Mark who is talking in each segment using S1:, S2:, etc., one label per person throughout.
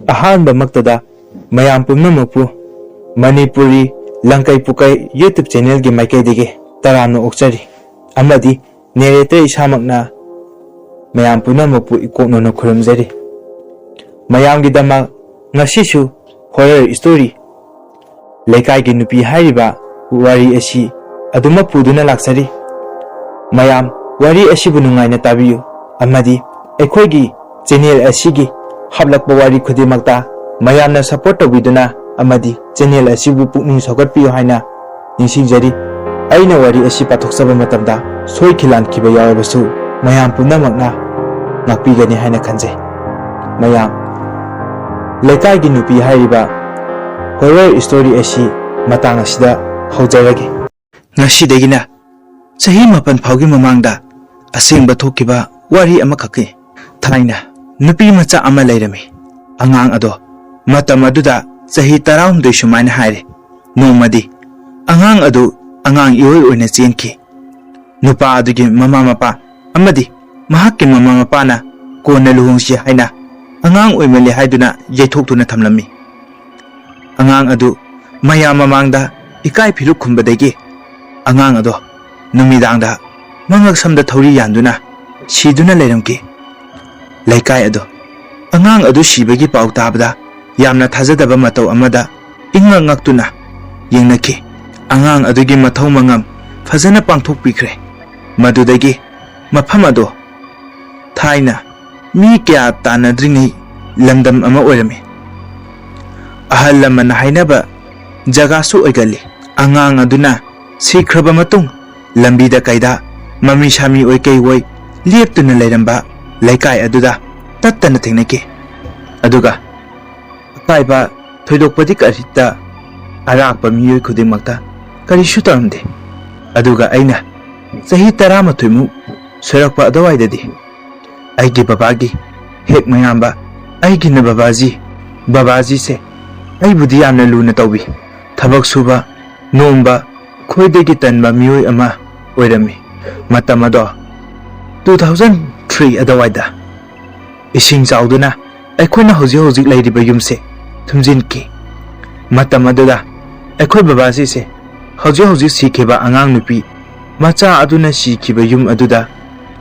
S1: ꯑꯍꯥꯟꯕ ꯃꯛꯇꯗ ꯃꯌꯥꯝ ꯄꯨꯝꯅꯃꯛꯄꯨ ꯃꯅꯤꯄꯨꯔꯤ ꯂꯪꯀꯩ ꯄꯨꯀꯩ ꯌꯨꯇ꯭ꯌꯨꯕ ꯆꯦꯅꯦꯜꯒꯤ ꯃꯥꯏꯀꯩꯗꯒꯤ ꯇꯔꯥꯝꯅ ꯑꯣꯛꯆꯔꯤ ꯑꯃꯗꯤ ꯅꯦꯔꯦꯇꯔ ꯏꯁꯥꯃꯛꯅ ꯃꯌꯥꯝ ꯄꯨꯝꯅꯃꯛꯄꯨ ꯏꯀꯣꯛꯅꯅ ꯈꯨꯔꯨꯝꯖꯔꯤ ꯃꯌꯥꯝꯒꯤꯗꯃꯛ ꯉꯁꯤꯁꯨ ꯍꯣꯔꯔ ꯁ꯭ꯇꯣꯔꯤ ꯂꯩꯀꯥꯏꯒꯤ ꯅꯨꯄꯤ ꯍꯥꯏꯔꯤꯕ ꯋꯥꯔꯤ ꯑꯁꯤ ꯑꯗꯨꯃꯛ ꯄꯨꯗꯨꯅ ꯂꯥꯛꯆꯔꯤ ꯃꯌꯥꯝ ꯋꯥꯔꯤ ꯑꯁꯤꯕꯨ ꯅꯨꯡꯉꯥꯏꯅ ꯇꯥꯕꯤꯌꯨ ꯑꯃꯗꯤ ꯑꯩꯈꯣꯏꯒꯤ ꯆꯦꯅꯦꯜ ꯑꯁꯤꯒꯤ ꯍꯥꯞꯂꯛꯄ ꯋꯥꯔꯤ ꯈꯨꯗꯤꯡꯃꯛꯇ ꯃꯌꯥꯝꯅ ꯁꯄꯣꯔꯠ ꯇꯧꯕꯤꯗꯨꯅ ꯑꯃꯗꯤ ꯆꯦꯅꯦꯜ ꯑꯁꯤꯕꯨ ꯄꯨꯛꯅꯤꯡ ꯁꯧꯒꯠꯄꯤꯌꯨ ꯍꯥꯏꯅ ꯅꯤꯡꯁꯤꯡꯖꯔꯤ ꯑꯩꯅ ꯋꯥꯔꯤ ꯑꯁꯤ ꯄꯥꯊꯣꯛꯆꯕ ꯃꯇꯝꯗ ꯁꯣꯏꯈꯤ ꯂꯥꯟꯈꯤꯕ ꯌꯥꯎꯔꯕꯁꯨ ꯃꯌꯥꯝ ꯄꯨꯝꯅꯃꯛꯅ ꯉꯥꯛꯄꯤꯒꯅꯤ ꯍꯥꯏꯅ ꯈꯟꯖꯩ ꯃꯌꯥꯝ ꯂꯩꯀꯥꯏꯒꯤ ꯅꯨꯄꯤ ꯍꯥꯏꯔꯤꯕ ꯍꯣꯔꯔ ꯁ꯭ꯇꯣꯔꯤ ꯑꯁꯤ ꯃꯇꯥꯡ ꯑꯁꯤꯗ ꯍꯧꯖꯔꯒꯦ ꯉꯁꯤꯗꯒꯤꯅ ꯆꯍꯤ 7 ꯐꯥꯎꯒꯤ ꯃꯃꯥꯡꯗ ꯑꯁꯦꯡꯕ ꯊꯣꯛꯈꯤꯕ ꯋꯥꯔꯤ ꯑꯃꯈꯛꯀꯤ ꯊꯥꯏꯅ ꯅꯨꯄꯤ ꯃꯆꯥ ꯑꯃ ꯂꯩꯔꯝꯃꯤ ꯑꯉꯥꯡ ꯑꯗꯣ ꯃꯇꯝ ꯑꯗꯨꯗ ꯆꯍꯤ 18 ꯁꯨꯃꯥꯏꯅ ꯍꯥꯏꯔꯦ ꯅꯣꯡꯃꯗꯤ ꯑꯉꯥꯡ ꯑꯗꯨ ꯑꯉꯥꯡ ꯏꯑꯣꯏ ꯑꯣꯏꯅ ꯆꯦꯟꯈꯤ ꯅꯨꯄꯥ ꯑꯗꯨꯒꯤ ꯃꯃꯥ ꯃꯄꯥ ꯑꯃꯗꯤ ꯃꯍꯥꯛꯀꯤ ꯃꯃꯥ ꯃꯄꯥꯅ ꯀꯣꯟꯅ ꯂꯨꯍꯣꯡꯁꯤ ꯍꯥꯏꯅ ꯑꯉꯥꯡ ꯑꯣꯏꯃꯜꯂꯦ ꯍꯥꯏꯗꯨꯅ ꯌꯩꯊꯣꯛꯇꯨꯅ ꯊꯝꯂꯝꯃꯤ ꯑꯉꯥꯡ ꯑꯗꯨ ꯃꯌꯥꯝ ꯃꯃꯥꯡꯗ ꯏꯀꯥꯏ ꯐꯤꯔꯨꯛ ꯈꯨꯝꯕꯗꯒꯤ ꯑꯉꯥꯡ ꯑꯗꯣ ꯅꯨꯃꯤꯗꯥꯡꯗ ꯃꯉꯛ ꯁꯝꯗ ꯊꯧꯔꯤ ꯌꯥꯟꯗꯨꯅ ꯁꯤꯗꯨꯅ ꯂꯩꯔꯝꯈꯤ ꯂꯩꯀꯥꯏ ꯑꯗꯣ ꯑꯉꯥꯡ ꯑꯗꯨ ꯁꯤꯕꯒꯤ ꯄꯥꯎ ꯇꯥꯕꯗ ꯌꯥꯝꯅ ꯊꯥꯖꯗꯕ ꯃꯇꯧ ꯑꯃꯗ ꯏꯪꯉꯛ ꯉꯛꯇꯨꯅ ꯌꯦꯡꯅꯈꯤ ꯑꯉꯥꯡ ꯑꯗꯨꯒꯤ ꯃꯊꯧ ꯃꯉꯝ ꯐꯖꯅ ꯄꯥꯡꯊꯣꯛꯄꯤꯈ꯭ꯔꯦ ꯃꯗꯨꯗꯒꯤ ꯃꯐꯝ ꯑꯗꯣ ꯊꯥꯏꯅ ꯃꯤ ꯀꯌꯥ ꯇꯥꯟꯅꯗ꯭ꯔꯤꯉꯩ ꯂꯝꯗꯝ ꯑꯃ ꯑꯣꯏꯔꯝꯃꯤ ꯑꯍꯜ ꯂꯃꯟꯅ ꯍꯥꯏꯅꯕ ꯖꯒꯥꯁꯨ ꯑꯣꯏꯒꯜꯂꯤ ꯑꯉꯥꯡ ꯑꯗꯨꯅ ꯁꯤꯈ꯭ꯔꯕ ꯃꯇꯨꯡ ꯂꯝꯕꯤꯗ ꯀꯩꯗ ꯃꯃꯤ ꯁꯥꯃꯤ ꯑꯣꯏ ꯀꯩ ꯑꯣꯏ ꯂꯦꯞꯇꯨꯅ ꯂꯩꯔꯝꯕ ꯂꯩꯀꯥꯏ ꯑꯗꯨꯗ ꯇꯠꯇꯅ ꯊꯦꯡꯅꯈꯤ ꯑꯗꯨꯒ ꯑꯀꯥꯏꯕ ꯊꯣꯏꯗꯣꯛꯄꯗꯤ ꯀꯔꯤꯇ ꯑꯔꯥꯛꯄ ꯃꯤꯑꯣꯏ ꯈꯨꯗꯤꯡꯃꯛꯇ ꯀꯔꯤꯁꯨ ꯇꯧꯔꯝꯗꯦ ꯑꯗꯨꯒ ꯑꯩꯅ ꯆꯍꯤ 18 ꯁꯨꯔꯛꯄ ꯑꯗꯨꯋꯥꯏꯗꯗꯤ ꯑꯩꯒꯤ ꯕꯕꯥꯒꯤ ꯍꯦꯛ ꯃꯌꯥꯝꯕ ꯑꯩꯒꯤꯅ ꯕꯕꯥꯖꯤꯁꯦ ꯑꯩꯕꯨꯗꯤ ꯌꯥꯝꯅ ꯂꯨꯅ ꯇꯧꯕꯤ ꯊꯕꯛ ꯁꯨꯕ ꯅꯣꯝꯕ ꯈꯣꯏꯗꯒꯤ ꯇꯟꯕ ꯃꯤꯑꯣꯏ ꯑꯃ ꯑꯣꯏꯔꯝꯃꯤ ꯃꯇꯝ ꯑꯗꯣ 2003 ꯑꯗꯨꯋꯥꯏꯗ ꯏꯁꯤꯡ ꯆꯥꯎꯗꯨꯅ ꯑꯩꯈꯣꯏꯅ ꯍꯧꯖꯤꯛ ꯂꯩꯔꯤꯕ ꯌꯨꯝꯁꯦ ꯊꯨꯝꯖꯤꯟꯈꯤ ꯃꯇꯝ ꯑꯗꯨꯗ ꯑꯩꯈꯣꯏ ꯕꯕꯥꯖꯤꯁꯦ ꯍꯧꯖꯤꯛ ꯁꯤꯈꯤꯕ ꯑꯉꯥꯡ ꯅꯨꯄꯤ ꯃꯆꯥ ꯑꯗꯨꯅ ꯁꯤꯈꯤꯕ ꯌꯨꯝ ꯑꯗꯨꯗ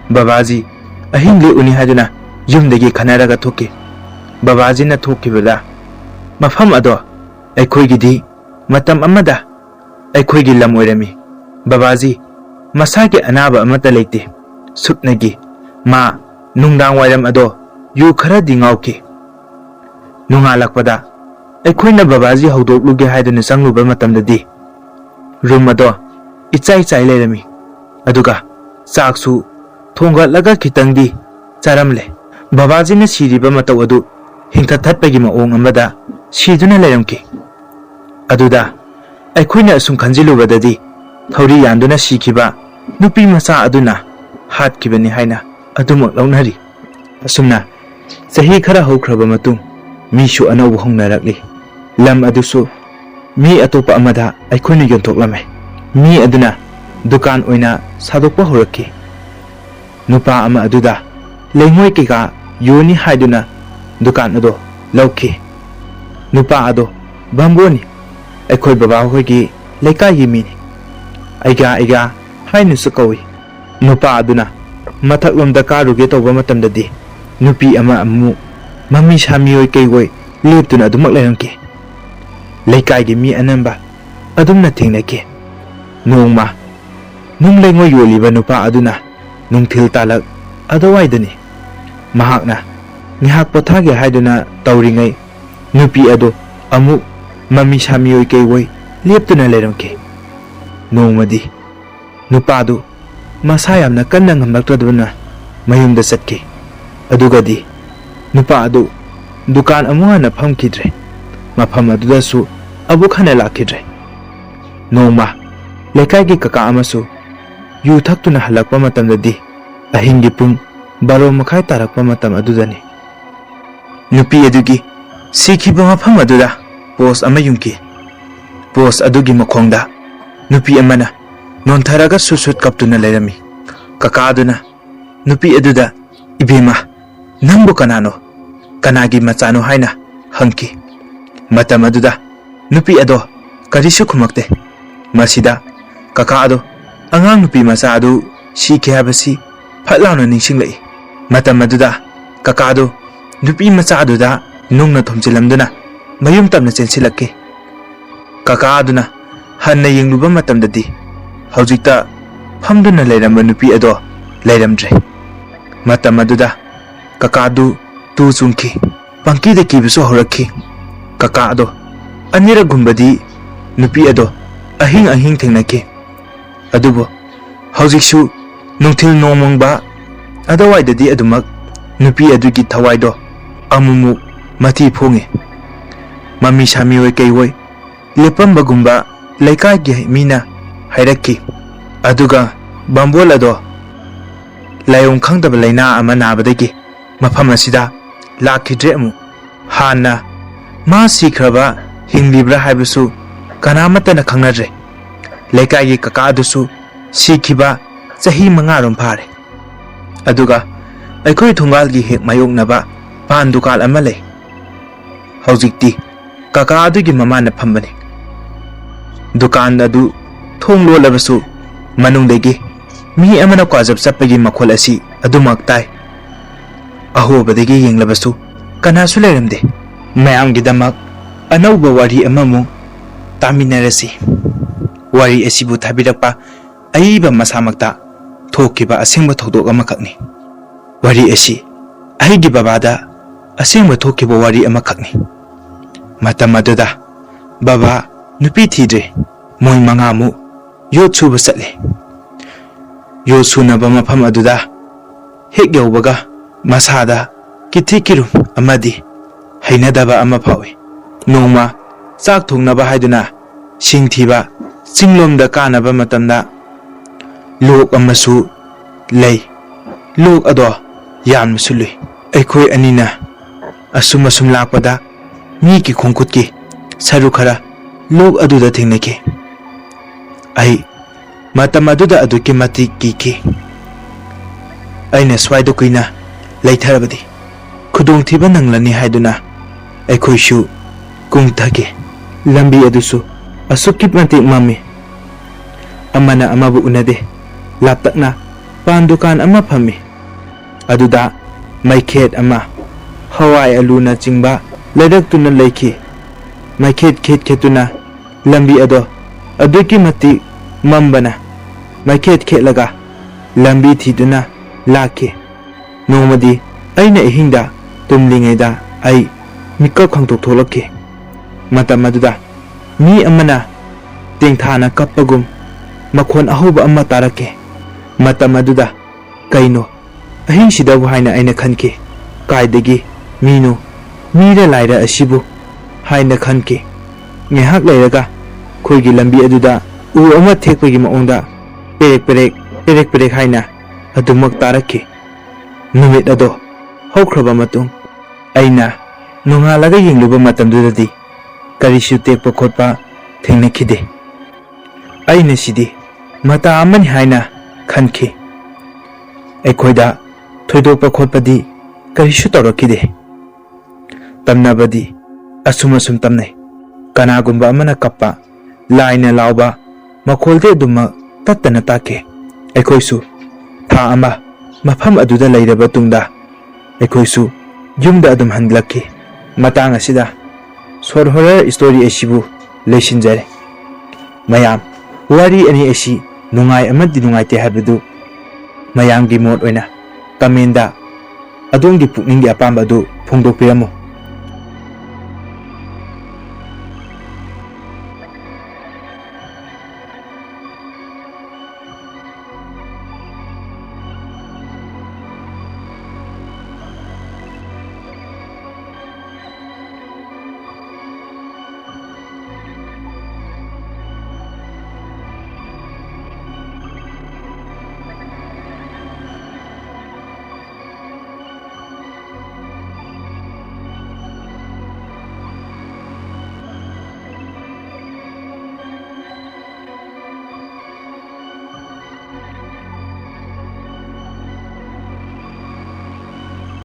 S1: ꯕꯕꯥꯖꯤ ꯑꯍꯤꯡ ꯂꯦꯛꯎꯅꯤ ꯍꯥꯏꯗꯨꯅ ꯌꯨꯝꯗꯒꯤ ꯈꯟꯅꯔꯒ ꯊꯣꯛꯈꯤ ꯕꯕꯥꯖꯤꯅ ꯊꯣꯛꯈꯤꯕꯗ ꯃꯐꯝ ꯑꯗꯣ ꯑꯩꯈꯣꯏꯒꯤꯗꯤ ꯃꯇꯝ ꯑꯃꯗ ꯑꯩꯈꯣꯏꯒꯤ ꯂꯝ ꯑꯣꯏꯔꯝꯃꯤ ꯕꯕꯥꯖꯤ ꯃꯁꯥꯒꯤ ꯑꯅꯥꯕ ꯑꯃꯠꯇ ꯂꯩꯇꯦ ꯁꯨꯞꯅꯒꯤ ꯃꯥ ꯅꯨꯡꯗꯥꯡ ꯋꯥꯏꯔꯝ ꯑꯗꯣ ꯌꯨ ꯈꯔꯗꯤ ꯉꯥꯎꯈꯤ ꯅꯣꯡꯉꯥꯜꯂꯛꯄꯗ ꯑꯩꯈꯣꯏꯅ ꯕꯕꯥꯖꯤ ꯍꯧꯗꯣꯛꯂꯨꯒꯦ ꯍꯥꯏꯗꯨꯅ ꯆꯪꯂꯨꯕ ꯃꯇꯝꯗꯗꯤ ꯔꯨꯝ ꯑꯗꯣ ꯏꯆꯥꯏ ꯆꯥꯏ ꯂꯩꯔꯝꯃꯤ ꯑꯗꯨꯒ ꯆꯥꯛꯁꯨ ꯊꯣꯡꯒꯠꯂꯒ ꯈꯤꯇꯪꯗꯤ ꯆꯥꯔꯝꯂꯦ ꯕꯕꯥꯖꯤꯅ ꯁꯤꯔꯤꯕ ꯃꯇꯧ ꯑꯗꯨ ꯍꯤꯡꯊꯠꯊꯠꯄꯒꯤ ꯃꯑꯣꯡ ꯑꯃꯗ ꯁꯤꯗꯨꯅ ꯂꯩꯔꯝꯈꯤ ꯑꯗꯨꯗ ꯑꯩꯈꯣꯏꯅ ꯑꯁꯨꯝ ꯈꯟꯖꯤꯜꯂꯨꯕꯗꯗꯤ ꯊꯧꯔꯤ ꯌꯥꯟꯗꯨꯅ ꯁꯤꯈꯤꯕ ꯅꯨꯄꯤ ꯃꯆꯥ ꯑꯗꯨꯅ ꯍꯥꯠꯈꯤꯕꯅꯤ ꯍꯥꯏꯅ ꯑꯗꯨꯃꯛ ꯂꯧꯅꯔꯤ ꯑꯁꯨꯝꯅ ꯆꯍꯤ ꯈꯔ ꯍꯧꯈ꯭ꯔꯕ ꯃꯇꯨꯡ ꯃꯤꯁꯨ ꯑꯅꯧꯕ ꯍꯧꯅꯔꯛꯂꯤ ꯂꯝ ꯑꯗꯨꯁꯨ ꯃꯤ ꯑꯇꯣꯞꯄ ꯑꯃꯗ ꯑꯩꯈꯣꯏꯅ ꯌꯣꯟꯊꯣꯛꯂꯝꯃꯦ ꯃꯤ ꯑꯗꯨꯅ ꯗꯨꯀꯥꯟ ꯑꯣꯏꯅ ꯁꯥꯗꯣꯛꯄ ꯍꯧꯔꯛꯈꯤ ꯅꯨꯄꯥ ꯑꯃ ꯑꯗꯨꯗ ꯂꯩꯉꯣꯏ ꯀꯩꯀꯥ ꯌꯣꯟꯅꯤ ꯍꯥꯏꯗꯨꯅ ꯗꯨꯀꯥꯟ ꯑꯗꯣ ꯂꯧꯈꯤ ꯅꯨꯄꯥ ꯑꯗꯣ ꯕꯥꯝꯕꯣꯟꯅꯤ ꯑꯩꯈꯣꯏ ꯕꯕꯥꯍꯣꯏꯒꯤ ꯂꯩꯀꯥꯏꯒꯤ ꯃꯤꯅꯤ ꯑꯩꯒꯥ ꯍꯥꯏꯅꯁꯨ ꯀꯧꯏ ꯅꯨꯄꯥ ꯑꯗꯨꯅ ꯃꯊꯛꯂꯣꯝꯗ ꯀꯥꯔꯨꯒꯦ ꯇꯧꯕ ꯃꯇꯝꯗꯗꯤ ꯅꯨꯄꯤ ꯑꯃ ꯑꯃꯨꯛ ꯃꯃꯤ ꯁꯥꯃꯤꯑꯣꯏ ꯀꯩꯑꯣꯏ ꯂꯦꯞꯇꯨꯅ ꯑꯗꯨꯃꯛ ꯂꯩꯔꯝꯈꯤ ꯂꯩꯀꯥꯏꯒꯤ ꯃꯤ ꯑꯅꯝꯕ ꯑꯗꯨꯝꯅ ꯊꯦꯡꯅꯈꯤ ꯅꯣꯡꯃ ꯅꯨꯡ ꯂꯩꯉꯣꯏ ꯌꯣꯜꯂꯤꯕ ꯅꯨꯄꯥ ꯑꯗꯨꯅ ꯅꯨꯡꯊꯤꯜ ꯇꯥꯂꯛ ꯑꯗꯨꯋꯥꯏꯗꯅꯤ ꯃꯍꯥꯛꯅ ꯉꯥꯏꯍꯥꯛ ꯄꯣꯊꯥꯒꯦ ꯍꯥꯏꯗꯨꯅ ꯇꯧꯔꯤꯉꯩ ꯅꯨꯄꯤ ꯑꯗꯨ ꯑꯃꯨꯛ ꯃꯃꯤ ꯁꯥꯃꯤꯑꯣꯏ ꯀꯩꯑꯣꯏ ꯂꯦꯞꯇꯨꯅ ꯂꯩꯔꯝꯈꯤ ꯅꯣꯡꯃꯗꯤ ꯅꯨꯄꯥꯗꯨ ꯃꯁꯥ ꯌꯥꯝꯅ ꯀꯟꯅ ꯉꯝꯂꯛꯇ꯭ꯔꯗꯨꯅ ꯃꯌꯨꯝꯗ ꯆꯠꯈꯤ ꯑꯗꯨꯒꯗꯤ ꯅꯨꯄꯥ ꯑꯗꯨ ꯗꯨꯀꯥꯟ ꯑꯃꯨꯛ ꯍꯟꯅ ꯐꯝꯈꯤꯗ꯭ꯔꯦ ꯃꯐꯝ ꯑꯗꯨꯗꯁꯨ ꯑꯃꯨꯛ ꯍꯟꯅ ꯂꯥꯛꯈꯤꯗ꯭ꯔꯦ ꯅꯣꯡꯃ ꯂꯩꯀꯥꯏꯒꯤ ꯀꯀꯥ ꯑꯃꯁꯨ ꯌꯨ ꯊꯛꯇꯨꯅ ꯍꯜꯂꯛꯄ ꯃꯇꯝꯗꯗꯤ ꯑꯍꯤꯡꯒꯤ ꯄꯨꯡ 12:30 ꯇꯥꯔꯛꯄ ꯃꯇꯝ ꯑꯗꯨꯗꯅꯤ ꯅꯨꯄꯤ ꯑꯗꯨꯒꯤ ꯁꯤꯈꯤꯕ ꯃꯐꯝ ꯑꯗꯨꯗ ꯄꯣꯁ ꯑꯃ ꯌꯨꯡꯈꯤ ꯄꯣꯁ ꯑꯗꯨꯒꯤ ꯃꯈꯣꯡꯗ ꯅꯨꯄꯤ ꯑꯃꯅ ꯅꯣꯟꯊꯔꯒ ꯁꯨꯠ ꯀꯞꯇꯨꯅ ꯂꯩꯔꯝꯃꯤ ꯀꯀꯥ ꯑꯗꯨꯅ ꯅꯨꯄꯤ ꯑꯗꯨꯗ ꯏꯕꯦꯝꯃ ꯅꯪꯕꯨ ꯀꯅꯥꯅꯣ ꯀꯅꯥꯒꯤ ꯃꯆꯥꯅꯣ ꯍꯥꯏꯅ hangki. Matam aduda nupi ado karisu khumakte. Masida kaka ado angang nupi macha adu sikhe habasi phatlawna ningsinglai. Matam aduda kaka ado nupi macha aduda nungna thomjilamduna mayum tamna chensilakki. Kaka aduna hanna yengluba matamdadi hojikta famduna leiramba nupi ado leiramdre. Matam aduda kaka adu tu chungki pangki de kibisu horakki. Kaka ado anira gumbadi nupi ado ahing ahing thengnaki. Adubo hojiksu nungthil nomongba adawaidadi adumak nupi adugi thawaido amumu mati phonge. Mami sami oi kei oi lepamba gumba laikai gi mina hairakki. Aduga bambol ado layong khangdaba laina ama nabadagi mafam asida lakhidre amu. Hana ma sikraba hinglibra haibusu kanamatana khangnadre. Laikai gi kaka adusu sikhiba chahi 5 rom phare. Aduga aikhoi thungal gi hek mayoknaba pan dukal ama lei. Hojikti kaka adugi mamana phambani. Dukan adu thong lolabasu manungdegi mi amana kwajab chapagi makhol asi adumak tai. Ahobadagi yenglabasu kanasu leramde. Mayamgi damak anauba wari amamu taminarasi. Wari asibu thabirakpa aiba masamakta thokiba asengba thodok amakakni. Wari asi aigi babada asengba thokiba wari amakakni. Matam aduda baba nupi thidre moi 5 mu yot suba chatle. Yot sunaba mafam aduda hek yaubaga masada kithikirum amadi hainadaba ama phawi. Nongma chak thungnaba haiduna singthiba chinglomda kanaba matamda lok amasu lei. Lok ado yamsu lui. Aikhoi anina asum lakpada mi ki khongkutki saru khara lok aduda thingnaki. Ai matam aduda aduki mati ki aina swaido kuina leitharabadi khudong thiba nanglani haiduna aikhoi shu kungthage. Lambi adusu asukip mati mami amana amabu unade laptakna pan dukan ama phami. Aduda maikhet ama hawai aluna chingba ledak tuna leiki. Maikhet khetuna lambi ado aduki mati mambana maikhet khetlaga lambi thiduna lake. Nomadi aina ihingda tumlingaida ai mikap khangtok tholake. Matam aduda mi amana tingthana kappagum makhon ahoba amma tarake. Matam aduda kaino ahing sidabu haina aina khanke. Kaidagi mino mira laira asibu haina khanke. Ngehak leiraga khoigi lambi aduda u ama thekpagi maongda perek haina adumak tarake. Numit ado haukraba matung aina nongalaga yengluba matamdudadi karisu tekpa khotpa thengnakide. Aina sidi mata amani haina khanke. Aikhoida thoidokpa khotpadi karisu torakide. Tamnabadi asum tamnai. Kanagumba amana kappa laina lauba makholde duma tattana take. Aikhoisu tha ama mafam aduda leiraba tungda aikhoisu yumda adum handlaki. Matang asida sor horror story asibu lesinjare. Mayam wari ani asi nungai amadi nungaite habadu mayamgi mod oina kamenda adongi pukningi apamba du phongdokpiramo.